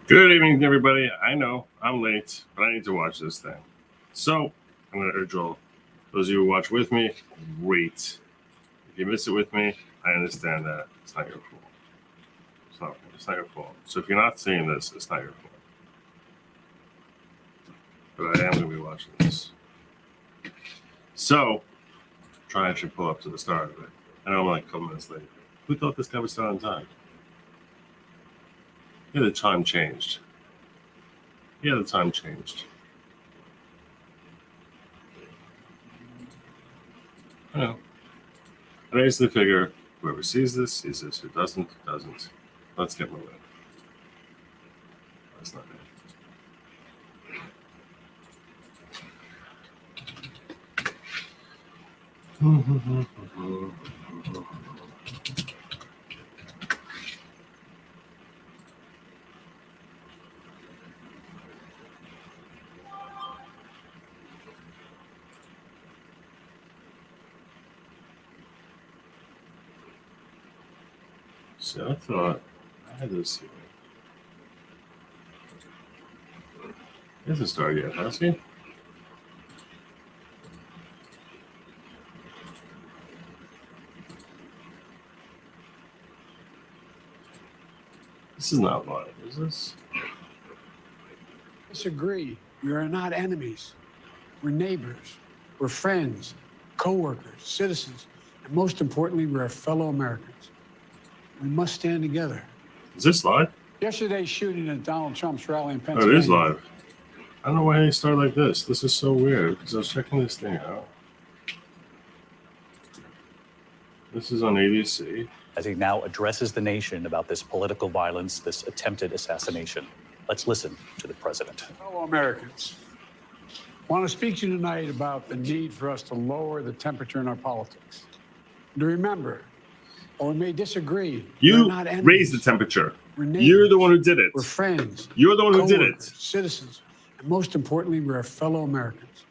Good evening, everybody. I know I'm late, but I need to watch this thing. So I'm going to urge all those of you who watch with me, great. If you miss it with me, I understand that. It's not your fault. It's not your fault. So if you're not seeing this, it's not your fault. But I am going to be watching this. So try and actually pull up to the start of it. I know I'm like a couple minutes late. Who thought this guy would start on time? Yeah, the time changed. I know. I basically figure whoever sees this. Who doesn't, doesn't. Let's get moving. That's not it. So I thought I had this here. He hasn't started yet, has he? This is not live, is this? Disagree. We are not enemies. We're neighbors. We're friends, co-workers, citizens, and most importantly, we're fellow Americans. We must stand together. Is this live? Yesterday's shooting at Donald Trump's rally in Oh, Pennsylvania. it is live. I don't know why they start like this. This is so weird because I was checking this thing out. This is on ABC. As he now addresses the nation about this political violence, this attempted assassination. Let's listen to the president. Fellow Americans, I want to speak to you tonight about the need for us to lower the temperature in our politics. And to remember, while we may disagree, You we're not enemies. raised the temperature. We're neighbors. You're the one who did it. We're friends. You're the one who did co-workers, it. Citizens, and most importantly, we're fellow Americans.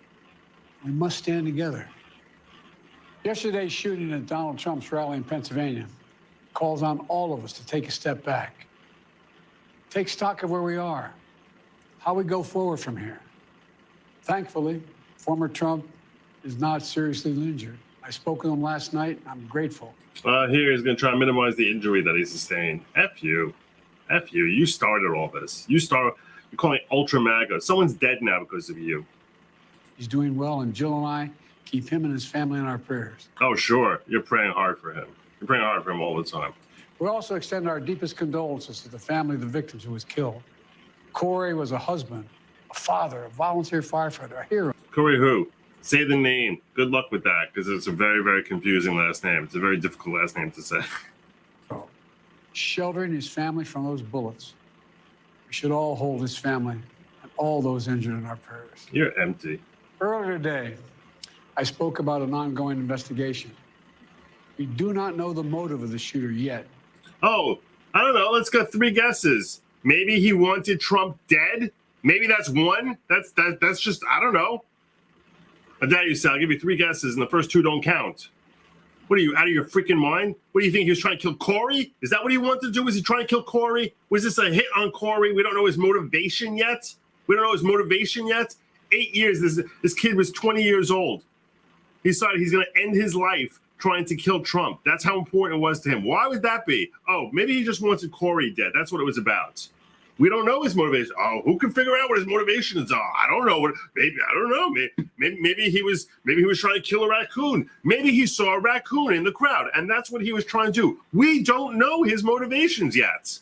We must stand together. Yesterday's shooting at Donald Trump's rally in Pennsylvania calls on all of us to take a step back, take stock of where we are, how we go forward from here. Thankfully, former Trump is not seriously injured. I spoke with him last night. I'm grateful. Here he's going to try and minimize the injury that he sustained. F you. F you. You started all this. You're calling it Ultra MAGA. Someone's dead now because of you. He's doing well, and Jill and I keep him and his family in our prayers. Oh, sure. You're praying hard for him. You're praying hard for him all the time. We also extend our deepest condolences to the family of the victims who was killed. Corey was a husband, a father, a volunteer firefighter, a hero. Corey who? Say the name. Good luck with that, because it's a very, very confusing last name. It's a very difficult last name to say. Sheltering his family from those bullets. We should all hold his family and all those injured in our prayers. You're empty. Earlier today, I spoke about an ongoing investigation. We do not know the motive of the shooter yet. Oh, I don't know. Let's go 3 guesses. Maybe he wanted Trump dead. Maybe that's one. That's just, I don't know. I dare you, Sal. I'll give you 3 guesses, and the first 2 don't count. What are you, out of your freaking mind? What do you think? He was trying to kill Corey? Is that what he wanted to do? Was he trying to kill Corey? Was this a hit on Corey? We don't know his motivation yet. 8 years. This kid was 20 years old. He decided he's going to end his life trying to kill Trump. That's how important it was to him. Why would that be? Oh, maybe he just wanted Corey dead. That's what it was about. We don't know his motivation. Oh, who can figure out what his motivations are? I don't know. I don't know. Maybe he was trying to kill a raccoon. Maybe he saw a raccoon in the crowd, and that's what he was trying to do. We don't know his motivations yet.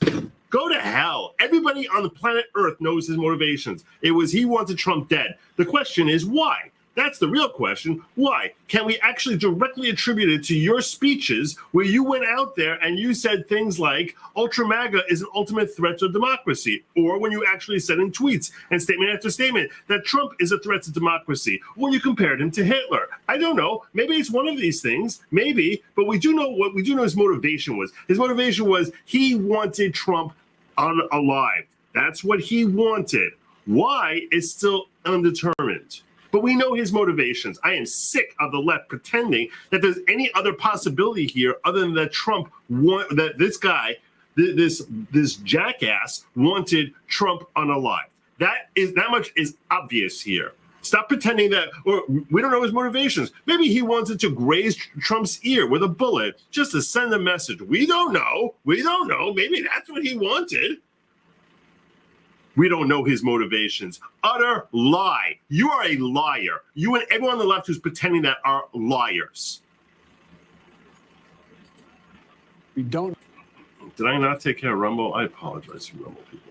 Go to hell. Everybody on the planet Earth knows his motivations. It was he wanted Trump dead. The question is why? That's the real question. Why? Can we actually directly attribute it to your speeches where you went out there and you said things like Ultra MAGA is an ultimate threat to democracy? Or when you actually said in tweets and statement after statement that Trump is a threat to democracy? When you compared him to Hitler? I don't know. Maybe it's one of these things. Maybe. But we do know his motivation was. His motivation was he wanted Trump unalive. That's what he wanted. Why is still undetermined. But we know his motivations. I am sick of the left pretending that there's any other possibility here other than that that this guy this jackass wanted Trump unalived. That much is obvious here. Stop pretending that, or we don't know his motivations. Maybe he wanted to graze Trump's ear with a bullet just to send a message. We don't know. We don't know. Maybe that's what he wanted. We don't know his motivations. Utter lie. You are a liar. You and everyone on the left who's pretending that are liars. We don't. Did I not take care of Rumble? I apologize to Rumble people.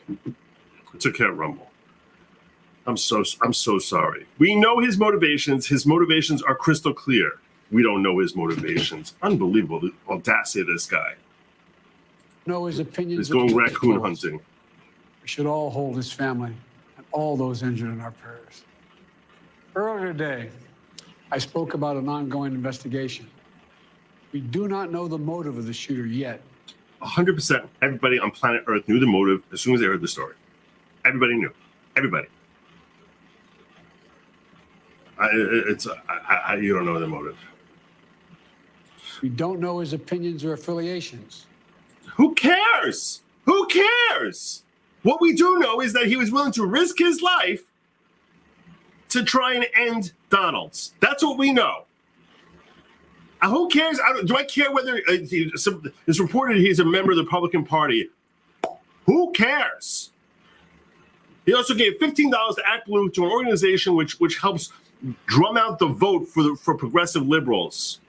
I took care of Rumble. I'm so sorry. We know his motivations. His motivations are crystal clear. We don't know his motivations. Unbelievable, the audacity of this guy. Know his opinions. He's going raccoon hunting. We should all hold his family and all those injured in our prayers. Earlier today, I spoke about an ongoing investigation. We do not know the motive of the shooter yet. 100% everybody on planet Earth knew the motive as soon as they heard the story. Everybody knew. Everybody. You don't know the motive. We don't know his opinions or affiliations. Who cares? Who cares? What we do know is that he was willing to risk his life to try and end Donald's. That's what we know. Who cares? Do I care whether it's reported he's a member of the Republican Party? Who cares? He also gave $15 to Act Blue, to an organization which helps drum out the vote for progressive liberals.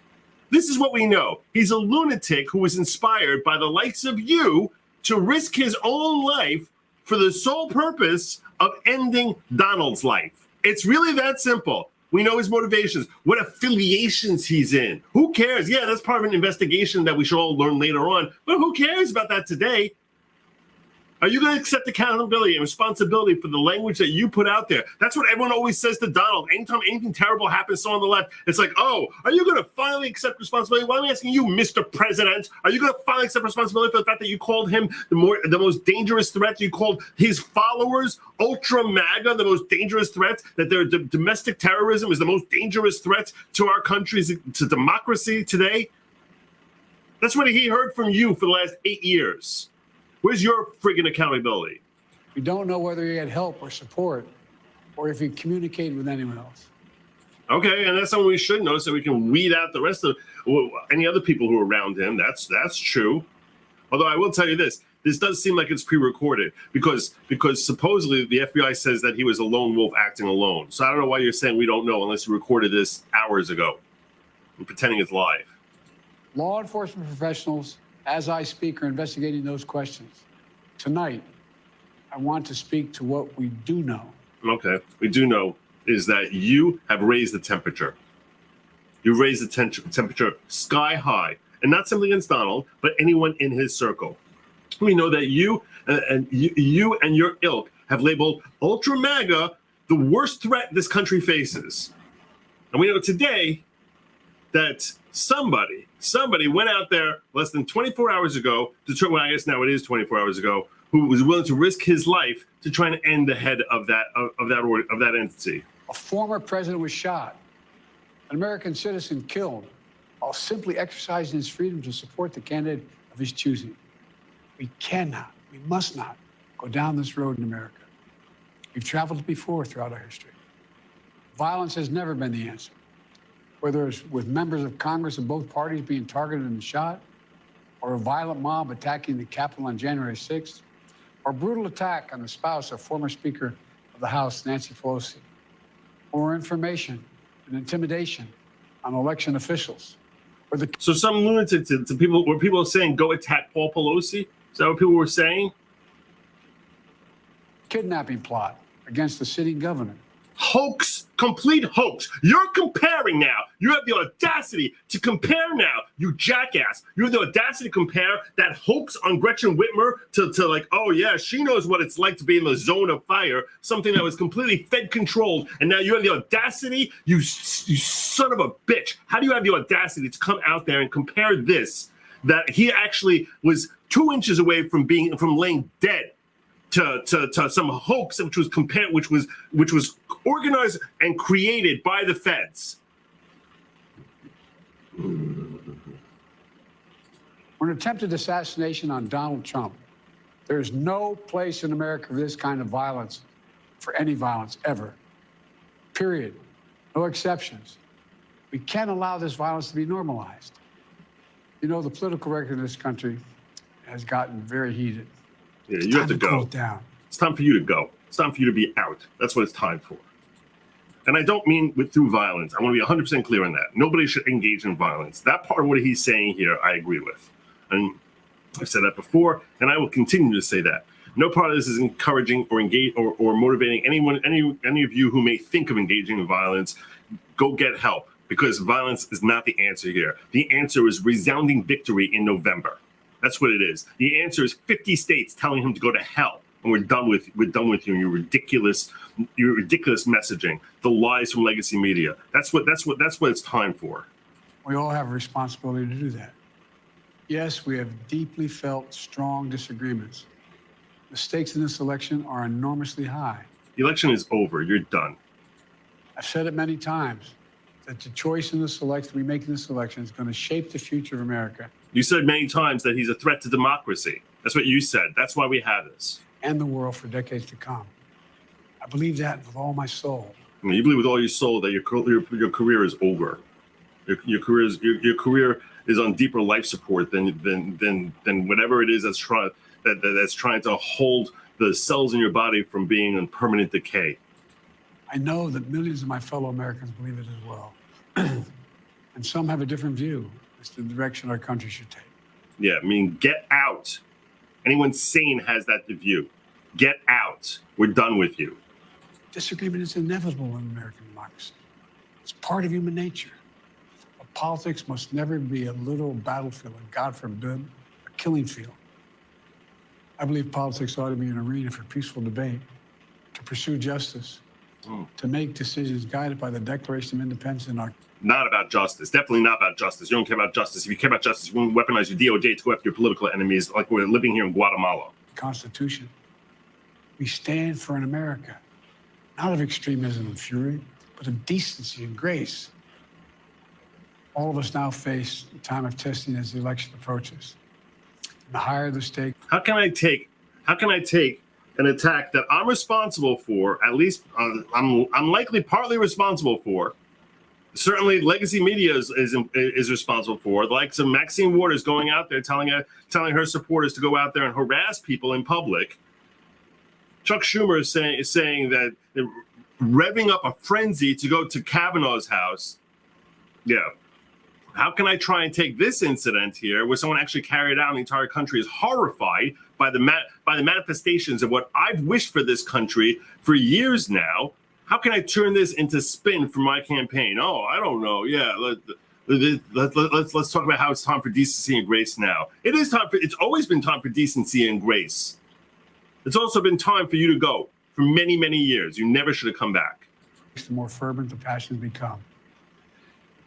This is what we know. He's a lunatic who was inspired by the likes of you to risk his own life for the sole purpose of ending Donald's life. It's really that simple. We know his motivations, what affiliations he's in. Who cares? Yeah, that's part of an investigation that we should all learn later on. But who cares about that today? Are you going to accept accountability and responsibility for the language that you put out there? That's what everyone always says to Donald. Anytime anything terrible happens to on the left, it's like, oh, are you going to finally accept responsibility? Well, I'm asking you, Mr. President, are you going to finally accept responsibility for the fact that you called him the most dangerous threat? You called his followers ultra MAGA the most dangerous threat, that their domestic terrorism is the most dangerous threat to our country's, to democracy today? That's what he heard from you for the last 8 years. Where's your friggin' accountability? We don't know whether he had help or support or if he communicated with anyone else. Okay, and that's something we should know so we can weed out the rest of any other people who are around him. That's true. Although I will tell you this does seem like it's pre-recorded because supposedly the FBI says that he was a lone wolf acting alone. So I don't know why you're saying we don't know unless you recorded this hours ago and pretending it's live. Law enforcement professionals, as I speak, are investigating those questions. Tonight, I want to speak to what we do know. Okay, we do know is that you have raised the temperature. You've raised the temperature sky high, and not simply against Donald, but anyone in his circle. We know that you and your ilk have labeled Ultra MAGA the worst threat this country faces. And we know today that somebody went out there less than 24 hours ago, well, I guess now it is 24 hours ago, who was willing to risk his life to try and end the head of that entity. A former president was shot, an American citizen killed, while simply exercising his freedom to support the candidate of his choosing. We must not go down this road in America. We've traveled before throughout our history. Violence has never been the answer. Whether it's with members of Congress of both parties being targeted and shot, or a violent mob attacking the Capitol on January 6th, or a brutal attack on the spouse of former Speaker of the House, Nancy Pelosi, or information and intimidation on election officials. So some lunatic to people, were people saying, go attack Paul Pelosi? Is that what people were saying? Kidnapping plot against the sitting governor. Hoax, complete hoax. You're comparing now. You have the audacity to compare now, you jackass. You have the audacity to compare that hoax on Gretchen Whitmer to like, oh yeah, she knows what it's like to be in the zone of fire, something that was completely Fed controlled. And now you have the audacity, you son of a bitch. How do you have the audacity to come out there and compare this, that he actually was 2 inches away from laying dead to some hoax which was organized and created by the feds. For an attempted assassination on Donald Trump, there is no place in America for this kind of violence, for any violence ever. Period. No exceptions. We can't allow this violence to be normalized. You know, the political record in this country has gotten very heated. Yeah, you have to go. Cool it down. It's time for you to go. It's time for you to be out. That's what it's time for. And I don't mean through violence. I want to be 100% clear on that. Nobody should engage in violence. That part of what he's saying here, I agree with. And I've said that before, and I will continue to say that. No part of this is encouraging or engage or motivating any of you who may think of engaging in violence. Go get help, because violence is not the answer here. The answer is resounding victory in November. That's what it is. The answer is 50 states telling him to go to hell, and we're done with you and your ridiculous messaging, the lies from legacy media. That's what it's time for. We all have a responsibility to do that. Yes, we have deeply felt strong disagreements. The stakes in this election are enormously high. The election is over. You're done. I've said it many times that the choice in this election we make in this election is going to shape the future of America. You said many times that he's a threat to democracy. That's what you said. That's why we have this. And the world for decades to come. I believe that with all my soul. I mean, you believe with all your soul that your career is over. Your career is on deeper life support than whatever it is that's trying to hold the cells in your body from being in permanent decay. I know that millions of my fellow Americans believe it as well. And some have a different view as to the direction our country should take. Yeah, I mean, get out. Anyone sane has that view. Get out. We're done with you. Disagreement is inevitable in American democracy. It's part of human nature. But politics must never be a literal battlefield, and God forbid, a killing field. I believe politics ought to be an arena for peaceful debate, to pursue justice, to make decisions guided by the Declaration of Independence and our... Not about justice. Definitely not about justice. You don't care about justice. If you care about justice, you won't weaponize your DOJ to go after your political enemies like we're living here in Guatemala. Constitution. We stand for an America, not of extremism and fury, but of decency and grace. All of us now face a time of testing as the election approaches. The higher the stake... How can I take an attack that I'm responsible for, at least I'm likely partly responsible for, certainly legacy media is responsible for, the likes of Maxine Waters going out there telling her supporters to go out there and harass people in public. Chuck Schumer is saying that they're revving up a frenzy to go to Kavanaugh's house. Yeah. How can I try and take this incident here, where someone actually carried out and the entire country is horrified by the manifestations of what I've wished for this country for years now? How can I turn this into spin for my campaign? Oh, I don't know. Yeah, let's talk about how it's time for decency and grace now. It is time for. It's always been time for decency and grace. It's also been time for you to go for many, many years. You never should have come back. The more fervent the passions become.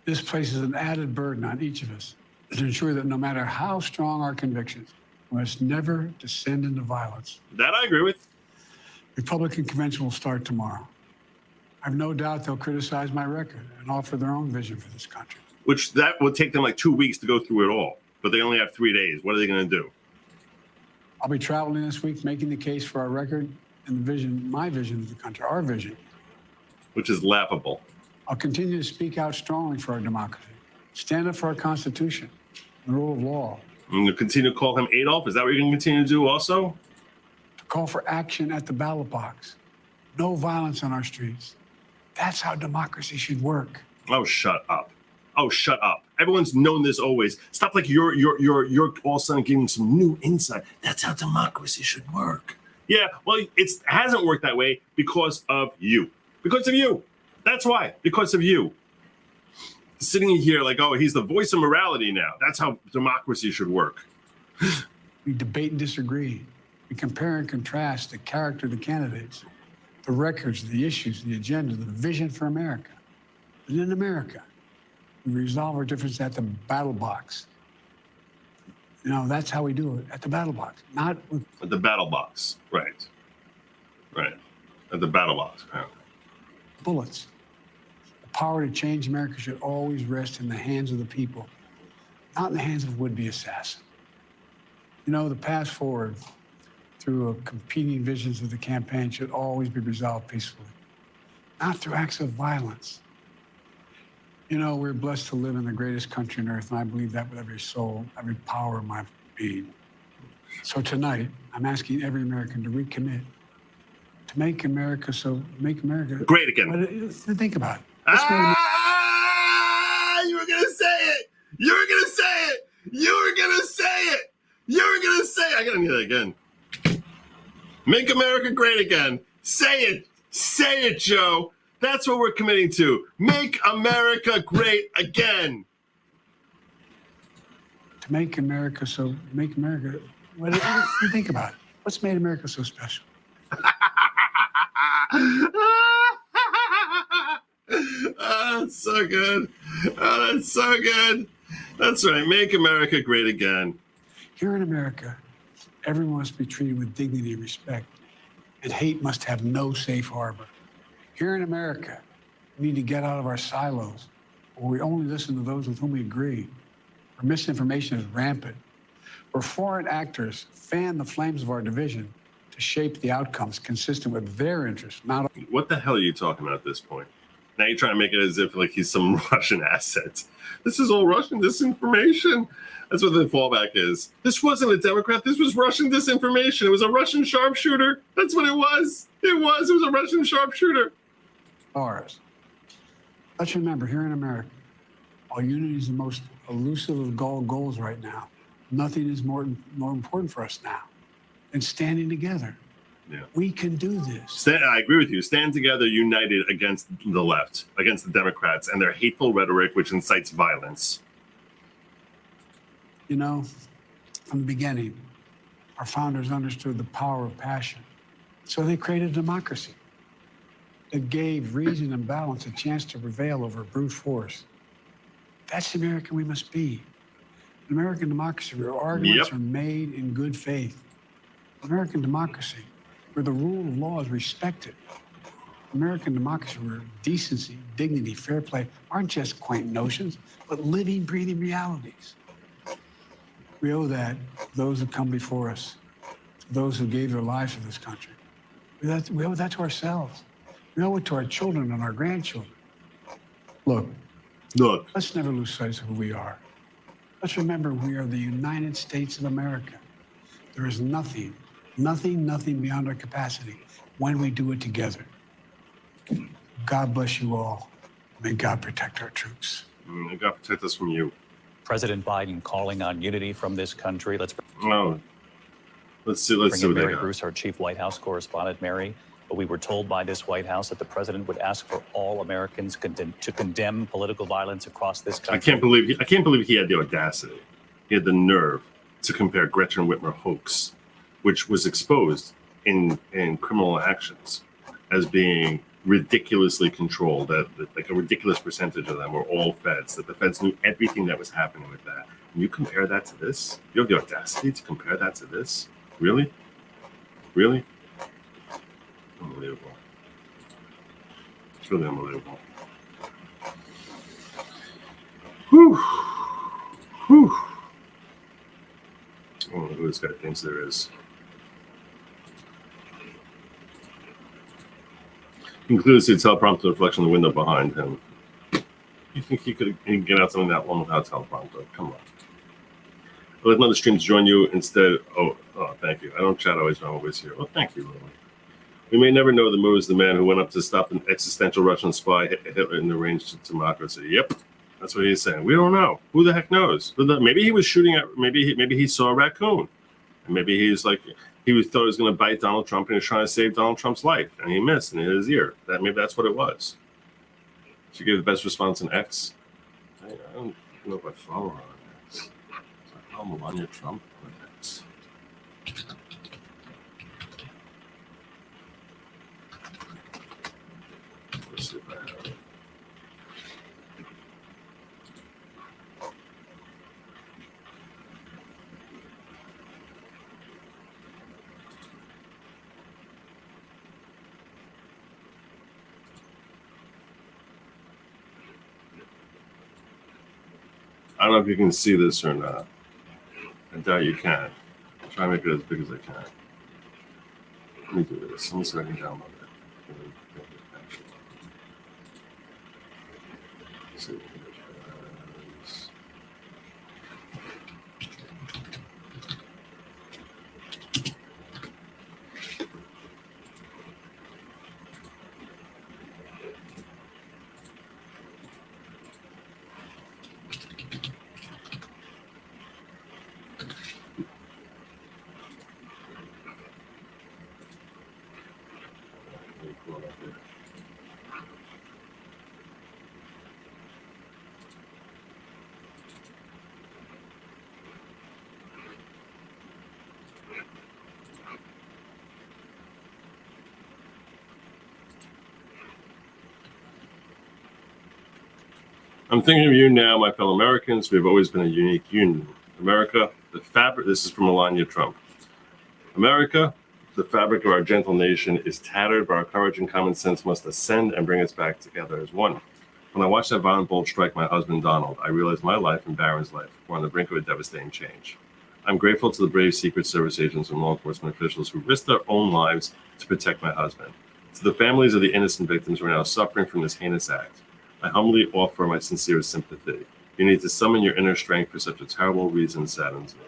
This places an added burden on each of us to ensure that no matter how strong our convictions, we must never descend into violence. That I agree with. Republican convention will start tomorrow. I have no doubt they'll criticize my record and offer their own vision for this country. Which that will take them like 2 weeks to go through it all, but they only have 3 days. What are they going to do? I'll be traveling this week, making the case for our record and the vision, my vision of the country, our vision. Which is laughable. I'll continue to speak out strongly for our democracy, stand up for our Constitution, the rule of law. I'm going to continue to call him Adolf. Is that what you're going to continue to do also? To call for action at the ballot box. No violence on our streets. That's how democracy should work. Oh, shut up. Oh, shut up. Everyone's known this always. Stop like you're all of a sudden giving some new insight. That's how democracy should work. Yeah, well, it hasn't worked that way because of you. Because of you. That's why. Because of you. Sitting here like, oh, he's the voice of morality now. That's how democracy should work. We debate and disagree. We compare and contrast the character of the candidates, the records, the issues, the agenda, the vision for America. And in America, we resolve our differences at the battle box. You know, that's how we do it at the battle box, not with At the battle box. Right. Right. At the battle box. Right. bullets. The power to change America should always rest in the hands of the people, not in the hands of would-be assassins. You know, the path forward through competing visions of the campaign should always be resolved peacefully, not through acts of violence. You know, we're blessed to live in the greatest country on earth, and I believe that with every soul, every power of my being. So tonight, I'm asking every American to recommit to make America Great again. Think about it. You were gonna say it. You were gonna say it. You were gonna say it. You were gonna say it. I gotta hear that again. Make America great again. Say it. Say it, Joe. That's what we're committing to. Make America great again. To make America think about it. What's made America so special? Oh, that's so good. Oh, that's so good. That's right. Make America great again. Here in America, everyone must be treated with dignity and respect, and hate must have no safe harbor. Here in America, we need to get out of our silos, where we only listen to those with whom we agree, where misinformation is rampant, where foreign actors fan the flames of our division to shape the outcomes consistent with their interests, not... What the hell are you talking about at this point? Now you're trying to make it as if like he's some Russian asset. This is all Russian disinformation. That's what the fallback is. This wasn't a Democrat. This was Russian disinformation. It was a Russian sharpshooter. That's what it was. It was a Russian sharpshooter. Ours. Let's remember, here in America, while unity is the most elusive of goals right now, nothing is more important for us now than standing together. Yeah. We can do this. I agree with you. Stand together, united against the left, against the Democrats and their hateful rhetoric, which incites violence. You know, from the beginning, our founders understood the power of passion. So they created democracy that gave reason and balance a chance to prevail over brute force. That's the American we must be. An American democracy where arguments are made in good faith. American democracy where the rule of law is respected. American democracy where decency, dignity, fair play aren't just quaint notions, but living, breathing realities. We owe that to those who come before us, to those who gave their lives for this country. We owe that to ourselves. We owe it to our children and our grandchildren. Look, let's never lose sight of who we are. Let's remember we are the United States of America. There is nothing beyond our capacity when we do it together. God bless you all. May God protect our troops. May God protect us from you. President Biden calling on unity from this country. Let's see what Mary they got. Bruce, our chief White House correspondent. Mary, but we were told by this White House that the president would ask for all Americans to condemn political violence across this country. I can't believe he had the audacity. He had the nerve to compare Gretchen Whitmer hoax, which was exposed in criminal actions, as being ridiculously controlled, that like a ridiculous percentage of them were all feds, that the feds knew everything that was happening with that. And you compare that to this? You have the audacity to compare that to this? Really? Really? Unbelievable. It's really unbelievable. Whew. Whew. I don't know who this guy thinks there is. Includes the teleprompter reflection on the window behind him. You think he could get out something that long without teleprompter? Come on. I'd like another stream to join you instead. Oh, thank you. I don't chat always, but I'm always here. Well, thank you, Lily. We may never know the moves of the man who went up to stop an existential Russian spy Hitler in the range to democracy. Yep, that's what he's saying. We don't know. Who the heck knows? Maybe he was shooting at. Maybe he saw a raccoon, and maybe he's like. He thought he was going to bite Donald Trump and he was trying to save Donald Trump's life, and he missed and hit his ear. Maybe that's what it was. She gave the best response in X. I don't know if I follow her on X. I follow Melania Trump on X. Let's see if I have it. I don't know if you can see this or not. I doubt you can. I'll try to make it as big as I can. Let me do this. Let me see if I can download it. Let's see. I'm thinking of you now, my fellow Americans. We have always been a unique union. America, the fabric, this is from Melania Trump. America, the fabric of our gentle nation is tattered, but our courage and common sense must ascend and bring us back together as one. When I watched that violent bolt strike my husband, Donald, I realized my life and Barron's life were on the brink of a devastating change. I'm grateful to the brave Secret Service agents and law enforcement officials who risked their own lives to protect my husband. To the families of the innocent victims who are now suffering from this heinous act, I humbly offer my sincerest sympathy. You need to summon your inner strength for such a terrible reason saddens me.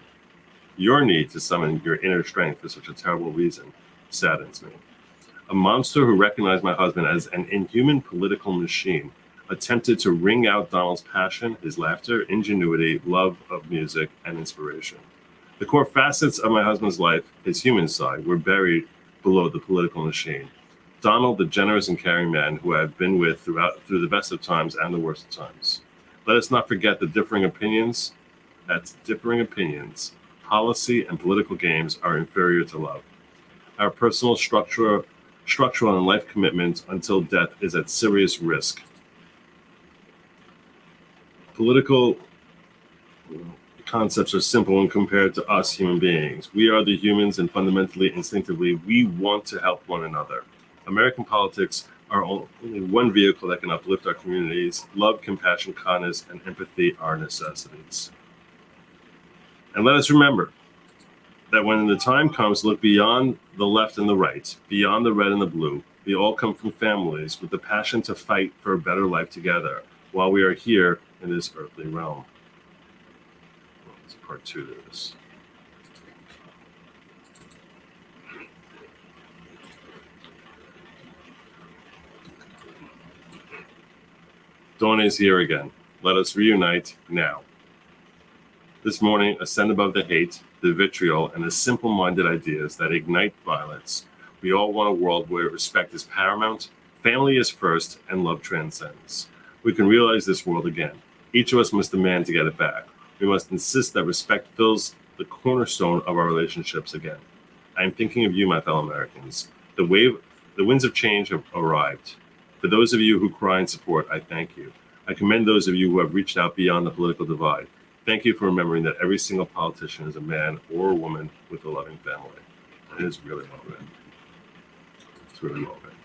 Your need to summon your inner strength for such a terrible reason saddens me. A monster who recognized my husband as an inhuman political machine attempted to wring out Donald's passion, his laughter, ingenuity, love of music, and inspiration. The core facets of my husband's life, his human side, were buried below the political machine. Donald, the generous and caring man who I've been with through the best of times and the worst of times. Let us not forget the differing opinions. Policy and political games are inferior to love. Our personal structural and life commitment until death is at serious risk. Political concepts are simple when compared to us human beings. We are the humans, and fundamentally, instinctively, we want to help one another. American politics are only one vehicle that can uplift our communities. Love, compassion, kindness, and empathy are necessities. And let us remember that when the time comes to look beyond the left and the right, beyond the red and the blue, we all come from families with the passion to fight for a better life together while we are here in this earthly realm. It's part 2 to this. Dawn is here again. Let us reunite now. This morning, ascend above the hate, the vitriol, and the simple-minded ideas that ignite violence. We all want a world where respect is paramount, family is first, and love transcends. We can realize this world again. Each of us must demand to get it back. We must insist that respect fills the cornerstone of our relationships again. I am thinking of you, my fellow Americans. The winds of change have arrived. For those of you who cry in support, I thank you. I commend those of you who have reached out beyond the political divide. Thank you for remembering that every single politician is a man or a woman with a loving family. It is really well written. It's really well written.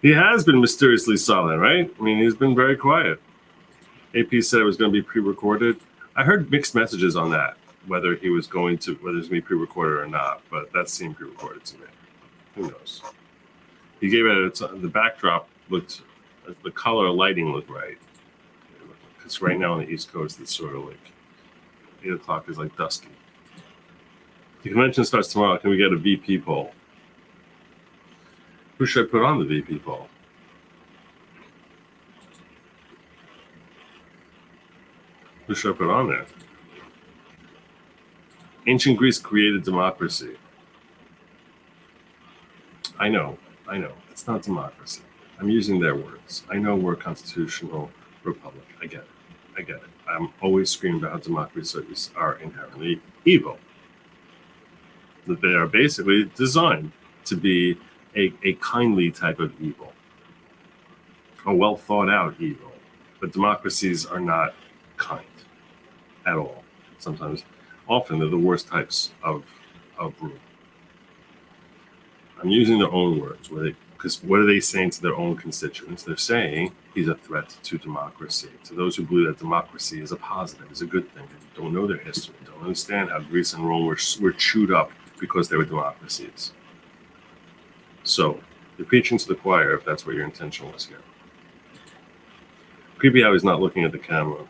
He has been mysteriously silent, right? I mean, he's been very quiet. AP said it was going to be pre-recorded. I heard mixed messages on that, whether it was going to be pre-recorded or not, but that seemed pre-recorded to me. Who knows? He gave it the backdrop looked, the color lighting looked right. Because right now on the East Coast, it's sort of like 8 o'clock is like dusky. The convention starts tomorrow. Can we get a VP poll? Who should I put on the VP poll? Who should I put on there? Ancient Greece created democracy. I know. It's not democracy. I'm using their words. I know we're a constitutional republic. I get it. I'm always screaming about how democracies are inherently evil. That they are basically designed to be a kindly type of evil, a well thought out evil. But democracies are not kind at all. Often they're the worst types of rule. I'm using their own words where they Because what are they saying to their own constituents? They're saying he's a threat to democracy. To those who believe that democracy is a positive, is a good thing, and don't know their history, don't understand how Greece and Rome were chewed up because they were democracies. So you're preaching to the choir if that's what your intention was here. Creepy how he's not looking at the camera.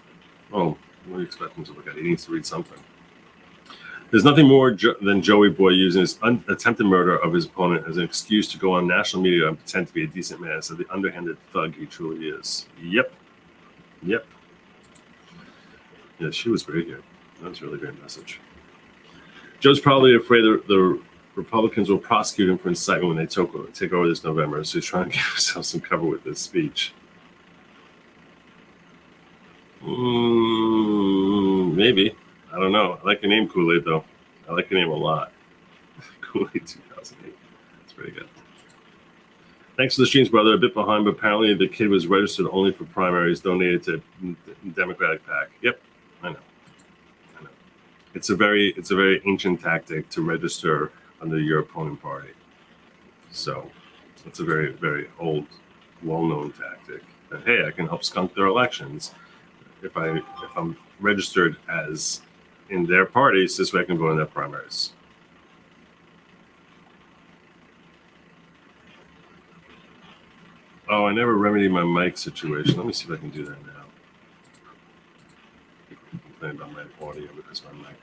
Oh, what do you expect him to look at? He needs to read something. There's nothing more than Joey Boy using his attempted murder of his opponent as an excuse to go on national media and pretend to be a decent man, so the underhanded thug he truly is. Yep. Yeah, she was great here. That was a really great message. Joe's probably afraid the Republicans will prosecute him for incitement when they take over this November, so he's trying to give himself some cover with this speech. Maybe. I don't know. I like your name, Kool-Aid, though. I like your name a lot. Kool-Aid 2008. That's pretty good. Thanks for the streams, brother. A bit behind, but apparently the kid was registered only for primaries, donated to Democratic PAC. Yep, I know. It's a very ancient tactic to register under your opponent party. So it's a very, very old, well-known tactic. And hey, I can help skunk their elections if I'm registered as in their parties, this way I can vote in their primaries. Oh, I never remedied my mic situation. Let me see if I can do that now. People complain about my audio because my mic.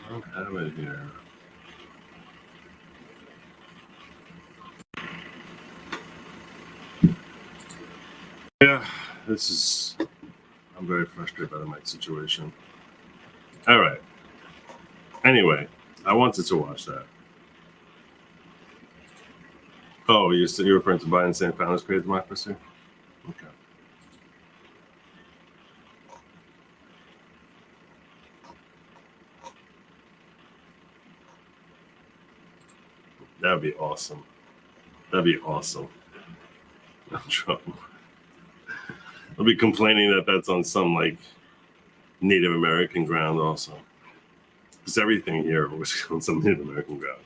I don't have it here. Yeah, I'm very frustrated by the mic situation. All right. Anyway, I wanted to watch that. Oh, you're referring to Biden saying founders created democracy? Okay. That'd be awesome. That'd be awesome. I'm trouble. I'll be complaining that that's on some like Native American ground also. Because everything here was on some Native American ground.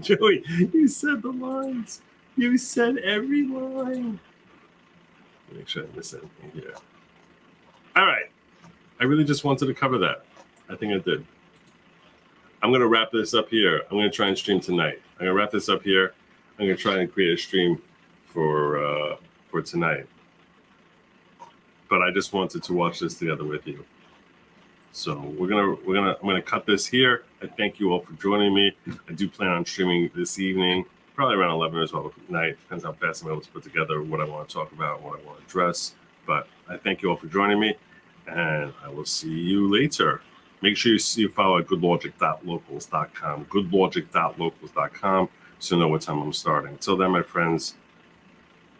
Joey, you said the lines. You said every line. Make sure I didn't miss anything here. All right. I really just wanted to cover that. I think I did. I'm going to wrap this up here. I'm going to try and stream tonight. I'm going to wrap this up here. I'm going to try and create a stream for tonight. But I just wanted to watch this together with you. So I'm gonna cut this here. I thank you all for joining me. I do plan on streaming this evening, probably around 11 as well tonight. Depends how fast I'm able to put together what I want to talk about, what I want to address. But I thank you all for joining me, and I will see you later. Make sure you follow at goodlogic.locals.com, goodlogic.locals.com, so you know what time I'm starting. Until then, my friends,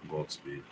Godspeed.